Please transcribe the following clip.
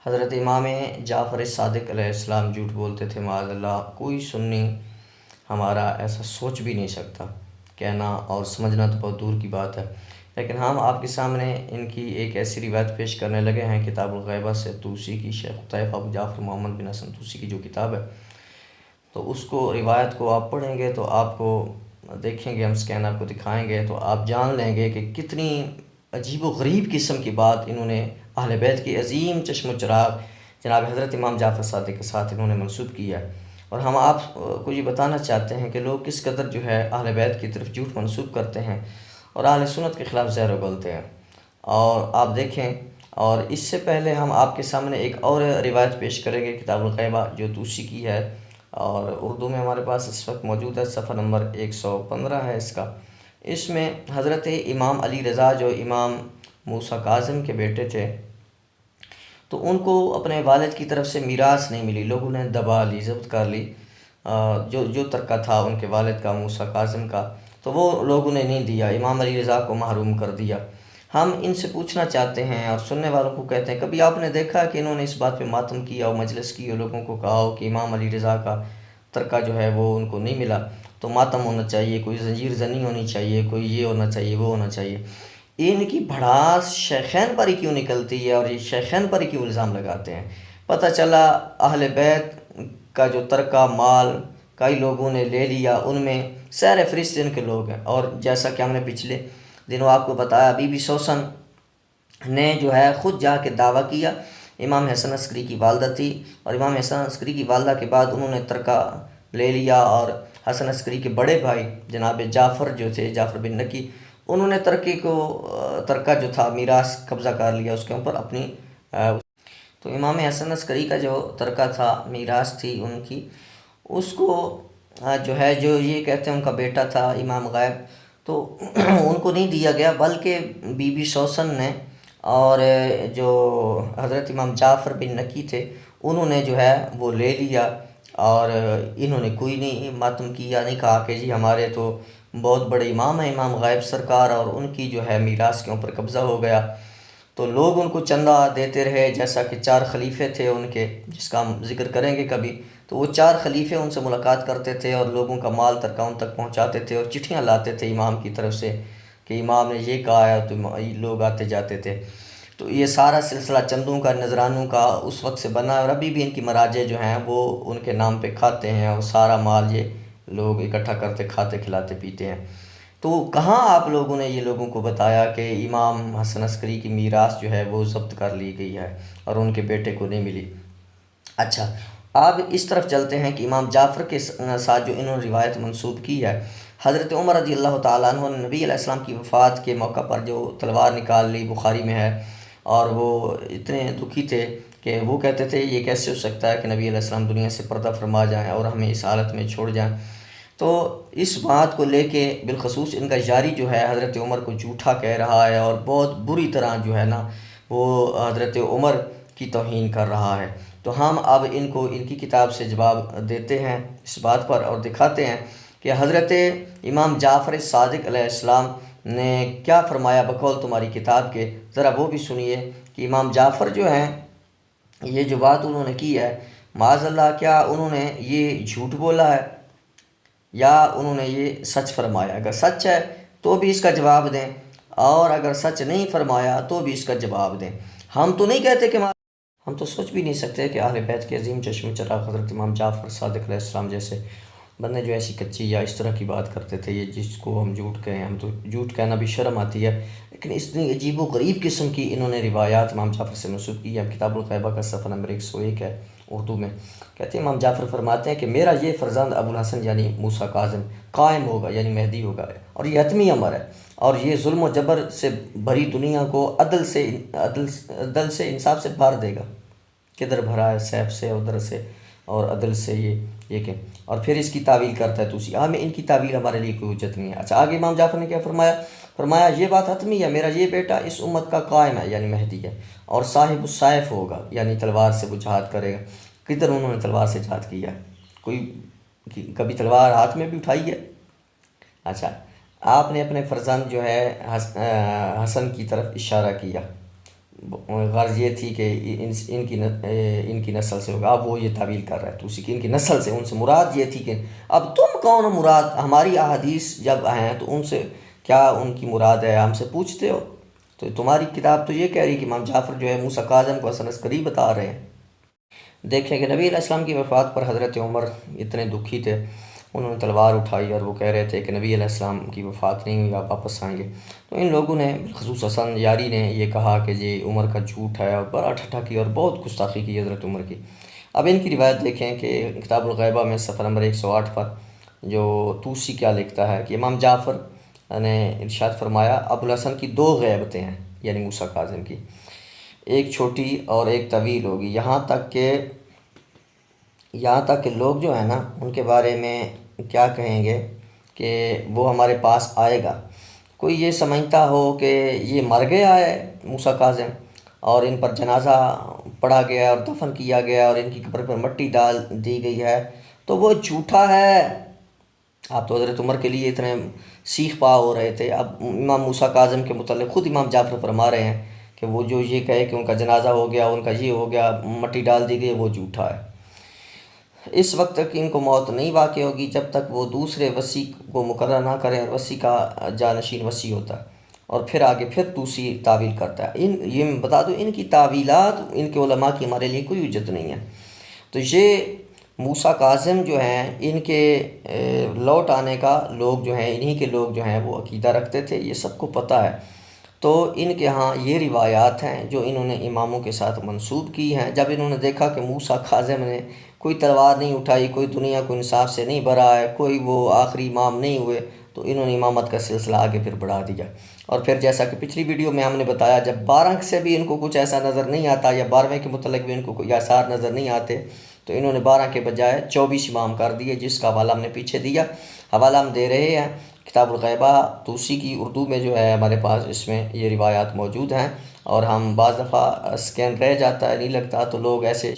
حضرت امام جعفر صادق علیہ السلام جھوٹ بولتے تھے معاذ اللہ، کوئی سنی ہمارا ایسا سوچ بھی نہیں سکتا، کہنا اور سمجھنا تو بہت دور کی بات ہے۔ لیکن ہم آپ کے سامنے ان کی ایک ایسی روایت پیش کرنے لگے ہیں کتاب الغیبہ سے، طوسی کی، شیخ طیف ابو جعفر محمد بن حسن طوسی کی جو کتاب ہے، تو اس کو روایت کو آپ پڑھیں گے تو آپ کو دیکھیں گے، ہم اسکین آپ کو دکھائیں گے تو آپ جان لیں گے کہ کتنی عجیب و غریب قسم کی بات انہوں نے اہل بیت کی عظیم چشم و چراغ جناب حضرت امام جعفر صادق کے ساتھ انہوں نے منسوب کیا ہے۔ اور ہم آپ کو یہ بتانا چاہتے ہیں کہ لوگ کس قدر جو ہے اہل بیت کی طرف جھوٹ منسوب کرتے ہیں اور اہل سنت کے خلاف زہر اگلتے ہیں۔ اور آپ دیکھیں، اور اس سے پہلے ہم آپ کے سامنے ایک اور روایت پیش کریں گے کتاب الغیبہ جو طوسی کی ہے، اور اردو میں ہمارے پاس اس وقت موجود ہے، صفحہ نمبر 115 ہے اس کا۔ اس میں حضرت امام علی رضا جو امام موسیٰ کاظم کے بیٹے تھے، تو ان کو اپنے والد کی طرف سے میراث نہیں ملی، لوگوں نے دبا لی، ضبط کر لی، جو ترکہ تھا ان کے والد کا موسیٰ کاظم کا، تو وہ لوگوں نے نہیں دیا، امام علی رضا کو محروم کر دیا۔ ہم ان سے پوچھنا چاہتے ہیں اور سننے والوں کو کہتے ہیں، کبھی آپ نے دیکھا کہ انہوں نے اس بات پہ ماتم کیا اور مجلس کی اور لوگوں کو کہا ہو کہ امام علی رضا کا ترکہ جو ہے وہ ان کو نہیں ملا، تو ماتم ہونا چاہیے، کوئی زنجیر زنی ہونی چاہیے، کوئی یہ ہونا چاہیے، وہ ہونا چاہیے؟ ان کی بھڑاس شیخین پر ہی کیوں نکلتی ہے اور یہ شیخین پر ہی کیوں الزام لگاتے ہیں؟ پتہ چلا اہل بیت کا جو ترکہ مال کئی لوگوں نے لے لیا، ان میں سیر فہرست ان کے لوگ ہیں، اور جیسا کہ ہم نے پچھلے دنوں آپ کو بتایا، بی بی سوسن نے جو ہے خود جا کے دعویٰ کیا، امام حسن عسکری کی والدہ تھی، اور امام حسن عسکری کی والدہ کے بعد انہوں نے ترکہ لے لیا، اور حسن عسکری کے بڑے بھائی جناب جعفر جو تھے، جعفر بن نکی، انہوں نے ترکہ جو تھا میراث قبضہ کر لیا اس کے اوپر اپنی۔ تو امام حسن عسکری کا جو ترکہ تھا، میراث تھی ان کی، اس کو جو ہے جو یہ کہتے ہیں ان کا بیٹا تھا امام غیب، تو ان کو نہیں دیا گیا، بلکہ بی بی سوسن نے اور جو حضرت امام جعفر بن نکی تھے انہوں نے جو ہے وہ لے لیا، اور انہوں نے کوئی نہیں ماتم کیا، نہیں کہا کہ جی ہمارے تو بہت بڑے امام ہیں امام غائب سرکار، اور ان کی جو ہے میراث کے اوپر قبضہ ہو گیا۔ تو لوگ ان کو چندہ دیتے رہے، جیسا کہ 4 خلیفے تھے ان کے، جس کا ہم ذکر کریں گے کبھی، تو وہ 4 خلیفے ان سے ملاقات کرتے تھے اور لوگوں کا مال ترکہ ان تک پہنچاتے تھے، اور چٹھیاں لاتے تھے امام کی طرف سے کہ امام نے یہ کہا ہے، تو لوگ آتے جاتے تھے۔ تو یہ سارا سلسلہ چندوں کا، نذرانوں کا اس وقت سے بنا، اور ابھی بھی ان کی مراجع جو ہیں وہ ان کے نام پہ کھاتے ہیں، اور سارا مال یہ لوگ اکٹھا کرتے، کھاتے، کھلاتے، پیتے ہیں۔ تو کہاں آپ لوگوں نے یہ لوگوں کو بتایا کہ امام حسن عسکری کی میراث جو ہے وہ ضبط کر لی گئی ہے اور ان کے بیٹے کو نہیں ملی؟ اچھا، اب اس طرف چلتے ہیں کہ امام جعفر کے ساتھ جو انہوں نے روایت منسوب کی ہے، حضرت عمر رضی اللہ تعالیٰ عنہ نے نبی علیہ السلام کی وفات کے موقع پر جو تلوار نکال لی، بخاری میں ہے، اور وہ اتنے دکھی تھے کہ وہ کہتے تھے یہ کیسے ہو سکتا ہے کہ نبی علیہ السلام دنیا سے پردہ فرما جائیں اور ہمیں اس حالت میں چھوڑ جائیں؟ تو اس بات کو لے کے بالخصوص ان کا یاری جو ہے حضرت عمر کو جھوٹا کہہ رہا ہے، اور بہت بری طرح جو ہے نا وہ حضرت عمر کی توہین کر رہا ہے۔ تو ہم اب ان کو ان کی کتاب سے جواب دیتے ہیں اس بات پر، اور دکھاتے ہیں کہ حضرت امام جعفر صادق علیہ السلام نے کیا فرمایا بقول تمہاری کتاب کے، ذرا وہ بھی سنیے کہ امام جعفر جو ہیں یہ جو بات انہوں نے کی ہے، معاذ اللہ کیا انہوں نے یہ جھوٹ بولا ہے یا انہوں نے یہ سچ فرمایا؟ اگر سچ ہے تو بھی اس کا جواب دیں، اور اگر سچ نہیں فرمایا تو بھی اس کا جواب دیں۔ ہم تو نہیں کہتے کہ ہم تو سوچ بھی نہیں سکتے کہ اہل بیت کے عظیم چشم چراغ حضرت امام جعفر صادق علیہ السلام جیسے بندے جو ایسی کچی یا اس طرح کی بات کرتے تھے، یہ جس کو ہم جھوٹ کہیں، ہم تو جھوٹ کہنا بھی شرم آتی ہے، لیکن اتنی عجیب و غریب قسم کی انہوں نے روایات امام جعفر سے منسوب کی ہے۔ کتاب الغیبہ کا صفحہ نمبر 101 ہے اردو میں، کہتے ہیں امام جعفر فرماتے ہیں کہ میرا یہ فرزند ابو الحسن یعنی موسیٰ کاظم قائم ہوگا، یعنی مہدی ہوگا، اور یہ حتمی امر ہے، اور یہ ظلم و جبر سے بھری دنیا کو عدل سے انصاف سے بھر دے گا۔ کدھر بھرا ہے؟ سیف سے، ادھر سے، اور عدل سے، یہ کہ، اور پھر اس کی تعویل کرتا ہے توسی، ہمیں ان کی تعویل ہمارے لیے کوئی حجت نہیں ہے۔ اچھا، آگے امام جعفر نے کیا فرمایا یہ بات حتمی ہے، میرا یہ بیٹا اس امت کا قائم ہے، یعنی مہدی ہے، اور صاحب السیف ہوگا، یعنی تلوار سے وہ جہاد کرے گا۔ کدھر انہوں نے تلوار سے جہاد کیا ہے؟ کوئی کبھی تلوار ہاتھ میں بھی اٹھائی ہے؟ اچھا، آپ نے اپنے فرزند جو ہے حسن کی طرف اشارہ کیا، غرض یہ تھی کہ ان کی نسل سے ہوگا. اب وہ یہ تعویل کر رہا ہے توسی کی ان کی نسل سے، ان سے مراد یہ تھی کہ اب تم کون ہو مراد؟ ہماری احادیث جب ہیں تو ان سے کیا ان کی مراد ہے ہم سے پوچھتے ہو؟ تو تمہاری کتاب تو یہ کہہ رہی ہے کہ امام جعفر جو ہے موسیٰ کاظم کو حسن عسکری بتا رہے ہیں. دیکھیں کہ نبی علیہ السلام کی وفات پر حضرت عمر اتنے دکھی تھے، انہوں نے تلوار اٹھائی اور وہ کہہ رہے تھے کہ نبی علیہ السلام کی وفات نہیں ہوئی، آپ واپس آئیں گے. تو ان لوگوں نے بالخصوص حسن یاری نے یہ کہا کہ یہ عمر کا جھوٹ ہے، اور بڑا ٹھٹھا کی اور بہت گستاخی کی حضرت عمر کی. اب ان کی روایت دیکھیں کہ کتاب الغیبہ میں صفحہ نمبر 108 پر جو توسی کیا لکھتا ہے کہ امام جعفر نے ارشاد فرمایا ابوالحسن کی دو غیبتیں ہیں، یعنی موسیٰ کاظم کی، ایک چھوٹی اور ایک طویل ہوگی، یہاں تک کہ لوگ جو ہیں نا ان کے بارے میں کیا کہیں گے کہ وہ ہمارے پاس آئے گا. کوئی یہ سمجھتا ہو کہ یہ مر گیا ہے موسیٰ کاظم اور ان پر جنازہ پڑھا گیا اور دفن کیا گیا اور ان کی قبر پر مٹی ڈال دی گئی ہے تو وہ جھوٹا ہے. آپ تو حضرت عمر کے لیے اتنے سیخ پا ہو رہے تھے، اب امام موسیٰ کاظم کے متعلق خود امام جعفر فرما رہے ہیں کہ وہ جو یہ کہے کہ ان کا جنازہ ہو گیا، ان کا یہ ہو گیا، مٹی ڈال دی گئی، وہ جھوٹا ہے. اس وقت تک ان کو موت نہیں واقع ہوگی جب تک وہ دوسرے وصی کو مقرر نہ کریں، اور وصی کا جانشین وصی ہوتا ہے اور پھر آگے پھر توسی تعویل کرتا ہے. یہ میں بتا دوں ان کی تعویلات ان کے علماء کی ہمارے لیے کوئی حجت نہیں ہے. تو یہ موسیٰ کاظم جو ہیں ان کے لوٹ آنے کا لوگ جو ہیں، انہی کے لوگ جو ہیں وہ عقیدہ رکھتے تھے، یہ سب کو پتہ ہے. تو ان کے ہاں یہ روایات ہیں جو انہوں نے اماموں کے ساتھ منسوب کی ہیں. جب انہوں نے دیکھا کہ موسیٰ کاظم نے کوئی تلوار نہیں اٹھائی، کوئی دنیا کو انصاف سے نہیں بھرا ہے، کوئی وہ آخری امام نہیں ہوئے، تو انہوں نے امامت کا سلسلہ آگے پھر بڑھا دیا. اور پھر جیسا کہ پچھلی ویڈیو میں ہم نے بتایا، جب 12 سے بھی ان کو کچھ ایسا نظر نہیں آتا یا 12ویں کے متعلق بھی ان کو کوئی آثار نظر نہیں آتے، تو انہوں نے 12 کے بجائے 24 امام کر دیے، جس کا حوالہ ہم نے پیچھے دیا. حوالہ ہم دے رہے ہیں کتاب الغیبہ توسی کی، اردو میں جو ہے ہمارے پاس اس میں یہ روایات موجود ہیں. اور ہم بعض دفعہ اسکین رہ جاتا ہے، نہیں لگتا، تو لوگ ایسے